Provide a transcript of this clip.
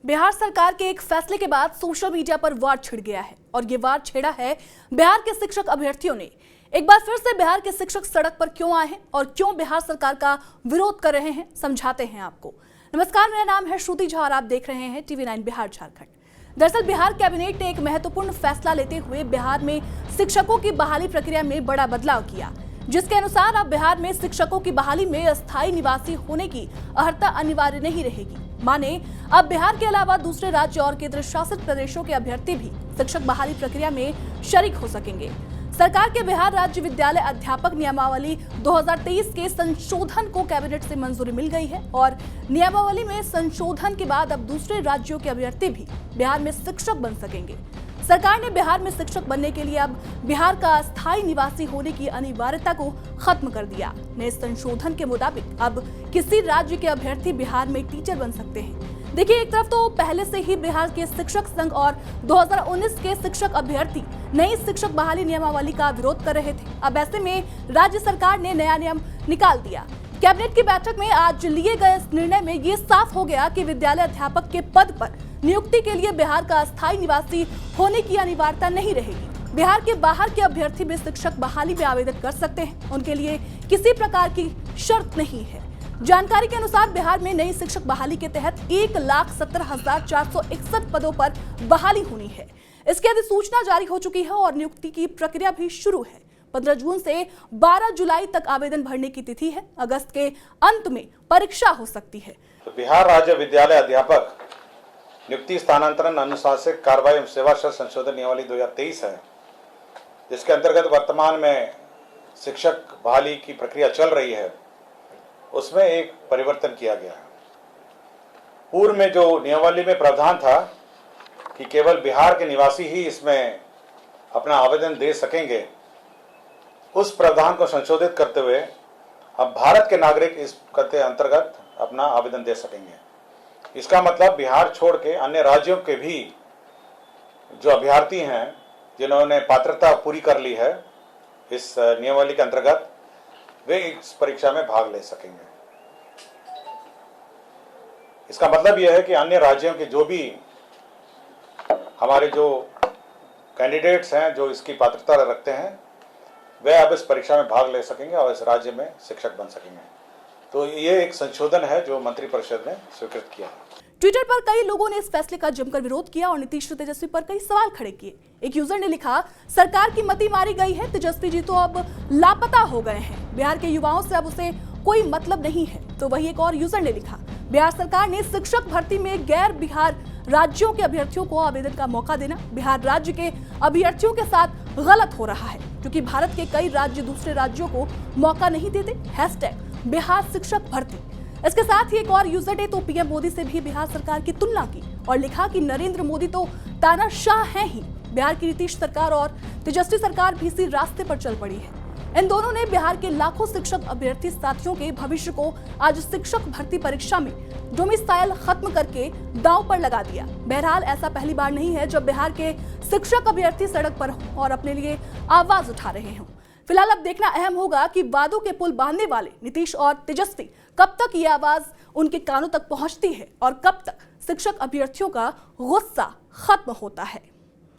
बिहार सरकार के एक फैसले के बाद सोशल मीडिया पर वार छिड़ गया है और ये वार छेड़ा है बिहार के शिक्षक अभ्यर्थियों ने। एक बार फिर से बिहार के शिक्षक सड़क पर क्यों आए हैं और क्यों बिहार सरकार का विरोध कर रहे हैं, समझाते हैं आपको। नमस्कार, मेरा नाम है श्रुति झा और आप देख रहे हैं TV9 बिहार झारखंड। दरअसल बिहार कैबिनेट ने एक महत्वपूर्ण फैसला लेते हुए बिहार में शिक्षकों की बहाली प्रक्रिया में बड़ा बदलाव किया, जिसके अनुसार अब बिहार में शिक्षकों की बहाली में अस्थायी निवासी होने की अर्हता अनिवार्य नहीं रहेगी। माने अब बिहार के अलावा दूसरे राज्य और केंद्र शासित प्रदेशों के अभ्यर्थी भी शिक्षक बहाली प्रक्रिया में शरीक हो सकेंगे। सरकार के बिहार राज्य विद्यालय अध्यापक नियमावली 2023 के संशोधन को कैबिनेट से मंजूरी मिल गई है और नियमावली में संशोधन के बाद अब दूसरे राज्यों के अभ्यर्थी भी बिहार में शिक्षक बन सकेंगे। सरकार ने बिहार में शिक्षक बनने के लिए अब बिहार का अस्थायी निवासी होने की अनिवार्यता को खत्म कर दिया। नए संशोधन के मुताबिक अब किसी राज्य के अभ्यर्थी बिहार में टीचर बन सकते हैं। देखिए, एक तरफ तो पहले से ही बिहार के शिक्षक संघ और 2019 के शिक्षक अभ्यर्थी नई शिक्षक बहाली नियमावली का विरोध कर रहे थे। अब ऐसे में राज्य सरकार ने नया नियम निकाल दिया। कैबिनेट की बैठक में आज लिए गए इस निर्णय में ये साफ हो गया कि विद्यालय अध्यापक के पद पर नियुक्ति के लिए बिहार का अस्थायी निवासी होने की अनिवार्यता नहीं रहेगी। बिहार के बाहर के अभ्यर्थी भी शिक्षक बहाली में आवेदन कर सकते हैं, उनके लिए किसी प्रकार की शर्त नहीं है। जानकारी के अनुसार बिहार में नई शिक्षक बहाली के तहत 1,17,461 पदों पर बहाली होनी है। इसकी अधिसूचना जारी हो चुकी है और नियुक्ति की प्रक्रिया भी शुरू है। 15 जून से 12 जुलाई तक आवेदन भरने की तिथि है। अगस्त के अंत में परीक्षा हो सकती है। तो बिहार राज्य विद्यालय अध्यापक नियुक्ति स्थानांतरण अनुशासनिक कार्रवाई एवं सेवा शर्त संशोधन नियमावली 2023 है, जिसके अंतर्गत वर्तमान में शिक्षक बहाली की प्रक्रिया चल रही है, उसमें एक परिवर्तन किया गया है। पूर्व में जो नियमावली में प्रावधान था कि केवल बिहार के निवासी ही इसमें अपना आवेदन दे सकेंगे, उस प्रावधान को संशोधित करते हुए अब भारत के नागरिक इस के अंतर्गत अपना आवेदन दे सकेंगे। इसका मतलब बिहार छोड़ के अन्य राज्यों के भी जो अभ्यर्थी हैं, जिन्होंने पात्रता पूरी कर ली है इस नियमावली के अंतर्गत, वे इस परीक्षा में भाग ले सकेंगे। इसका मतलब यह है कि अन्य राज्यों के जो भी हमारे जो कैंडिडेट्स हैं, जो इसकी पात्रता रखते हैं, वे अब इस परीक्षा में भाग ले सकेंगे और इस राज्य में शिक्षक बन सकेंगे। तो ये एक संशोधन है जो मंत्रिपरिषद ने स्वीकृत किया। ट्विटर पर कई लोगों ने इस फैसले का जमकर विरोध किया और नीतीश तेजस्वी पर कई सवाल खड़े किए। एक यूजर ने लिखा, सरकार की मति मारी गई है, तेजस्वी जी तो अब लापता हो गए हैं, बिहार के युवाओं से अब उसे कोई मतलब नहीं है। तो वही एक और यूजर ने लिखा, बिहार सरकार ने शिक्षक भर्ती में गैर बिहार राज्यों के अभ्यर्थियों को आवेदन का मौका देना बिहार राज्य के अभ्यर्थियों के साथ गलत हो रहा है, क्योंकि भारत के कई राज्य दूसरे राज्यों को मौका नहीं देते। #बिहार शिक्षक भर्ती। इसके साथ ही एक और यूजर ने तो पीएम मोदी से भी बिहार सरकार की तुलना की और लिखा कि नरेंद्र मोदी तो तानाशाह हैं ही, बिहार की नीतीश सरकार और तेजस्वी सरकार भी इसी रास्ते पर चल पड़ी है। इन दोनों ने बिहार के लाखों शिक्षक अभ्यर्थी साथियों के भविष्य को आज शिक्षक भर्ती परीक्षा में डोमिसाइल खत्म करके दांव पर लगा दिया। बहरहाल ऐसा पहली बार नहीं है जब बिहार के शिक्षक अभ्यर्थी सड़क पर हों और अपने लिए आवाज उठा रहे हों। फिलहाल अब देखना अहम होगा कि वादों के पुल बांधने वाले नीतीश और तेजस्वी कब तक ये आवाज उनके कानों तक पहुंचती है और कब तक शिक्षक अभ्यर्थियों का गुस्सा खत्म होता है।